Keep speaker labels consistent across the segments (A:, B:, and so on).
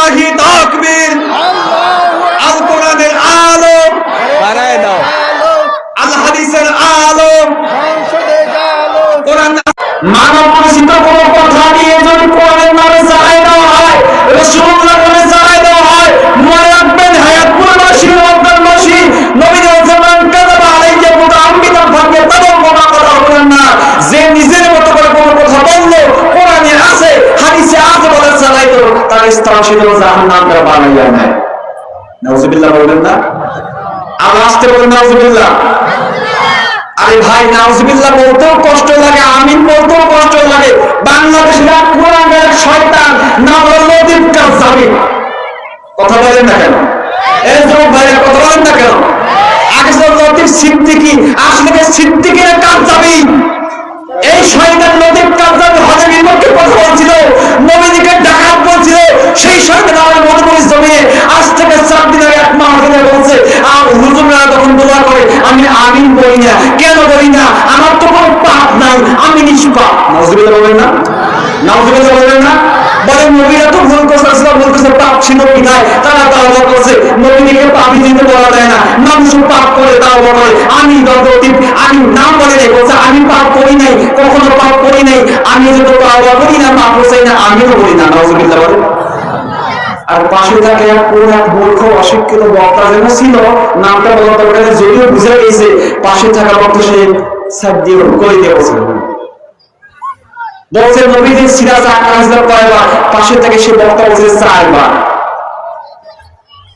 A: লিল্লাহি তাকবীর। আল কোরআনের আলো,
B: বাড়ায় দাও।
A: আল হাদিসের আলো, কোরআন মানব রচিত কোন কথা নিয়ে যদি কোরআনের নামে চালাই দেওয়া হয়, রাসূলুল্লাহর নামে চালাই দেওয়া হয়, মনে রাখবেন হায়াতপুরবাসী রমজানবাসী নবীজি ওসমান কাযাবা আলাইহি মুতাআম্মিদান ভাবে তাদের কোনা কথা বলেন না। যে নিজের মতো করে কোন কথা বললো, কোরআনে আছে হাদিসে আছে বলে চালাই তো তার স্থান ছিল জাহান্নাম দ্বারা বানাইয়া নেয়। নাউজুবিল্লাহ বলবেন না? আল্লাহ আসতে বলেন নাউজুবিল্লাহ। আরে ভাই নাউজুবিল্লাহ বলতেও কষ্ট লাগে, আমিন বলতেও কষ্ট লাগে। বাংলাদেশের কোরআনের শয়তান নাম হলো লতিফ কাযযাবী। কথা বলেন না কেন? এই যুবক ভাইরা কথা বলেন না কেন? আগে ছিল লতিফ সিদ্দিকী, আসলে সিদ্দিকীর কাযযাবী। এই শয়তান লতিফ কাযযাবী হজের বিপক্ষে কথা বলছিল, নবীজিকে ডাকাত বলছিল। সেই শয়তান আমার মনোমনিস জমিয়ে আজ থেকে 4 দিন আগে এক মাস ধরে বলছে, আর হুজুররা তখন দোয়া করে আমি আমিন বলি না। কেন বলি না? আমার তো কোনো পাপ নাই, আমি নিষ্পাপ। নাউজুবিল্লাহ বলেন না? নাউজুবিল্লাহ বলেন না? বলেন নবীরা তো ভুল করছে, ভুল করছে, পাপ ছিল কি নাই তারা তাওবা করছে। নবীকে পাপী দিতে বলা যায় না, মানুষ পাপ করে তাওবা করে। আমি লতিফ, আমি নাম বলে নাই, বলছে আমি পাপ করি নাই, কখনো পাপ করি নাই। আমি যত তাওবা করি না, পাপ হচ্ছে না, আমিও করি না। নাউজুবিল্লাহ বলেন। আর পাশে থাকে এক মূর্খ অশিক্ষিত বক্তা যেন ছিল, নামটা বলা দরকার, যদিও বুঝে গেছে পাশে থাকা বক্তা সে সাইড দিয়ে করে দিয়েছে। বলছে নবীজি সিরাজ আকাশে কয়বার, পাশে থেকে সে বক্তা বলছে 4 বার।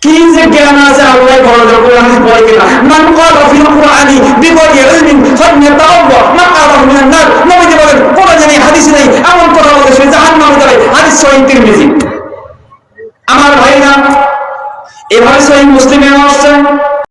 A: কি যে জ্ঞান আছে আল্লাহ বড় কোরআন পড়ে কিনা। মান ক্বালা ফিল কুরআনি বিগয়রি ইলমিন ফালইয়াতাওবা মাকাদাহু মিনান নার। নবীজি বলেন কোরআনে নেই, হাদিসে নেই, এমন কথা বলে সে জাহান্নামে যাবে। হাদিস সহিহ তিরমিজি। আমার ভাইরা, এভাবে সহিহ মুসলিমে আসছে